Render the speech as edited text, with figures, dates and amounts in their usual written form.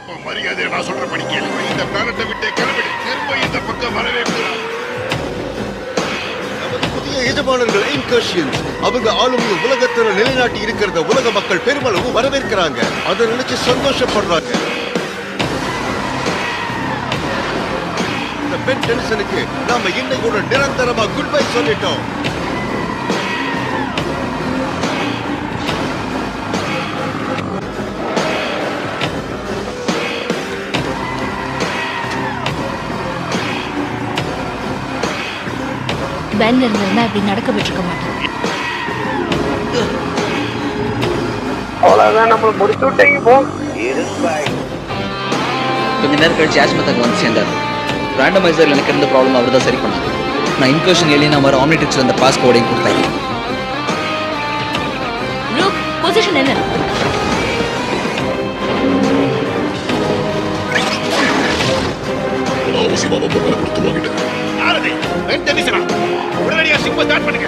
மரியாதை நான் சொல்ற படிக்கல. இந்த பிளானட்டை விட்டு கிளம்பிடு. திரும்ப இந்த பக்கம் வரவே கூடாது. நமது புதிய எஜமானர்கள் இன்கர்ஷியன்ஸ். அவங்க ஆளுமையை உலகத்துல நிலைநாட்டி இருக்கிறத உலக மக்கள் பெருமளவு வரவேற்கிறாங்க. அதை நினைச்சு சந்தோஷப்படுறாங்க. இந்த பென் டென்சனுக்கு நாம இன்னைக்கு நிரந்தரமா குட் பை சொல்லிட்டோம். பென் இருந்தா இப்படி நடக்க விட்டுருக்க மாட்டேன். அவ்வளவுதான், நம்ம முடிச்சு விட்டீங்க போ. கொஞ்ச நேரம் கழிச்சு ஆஸ்மத்தாக்கு வந்து சேர்ந்தார். ரேண்டமைசரில் எனக்கு இருந்த ப்ராப்ளம் அவர் தான் சரி பண்ணார். நான் இன்கர்ஷன் ஏலியனா மாதிரி ஆம்னிட்ரிக்ஸில் அந்த பாஸ்கோடையும் கொடுத்தாரு. ரூப் பொசிஷன் என்ன? அவசியமா கொடுத்து வாங்கிட்டேன். யாரது? உடனடியா சிம்ப ஸ்டார்ட் பண்ணுங்க.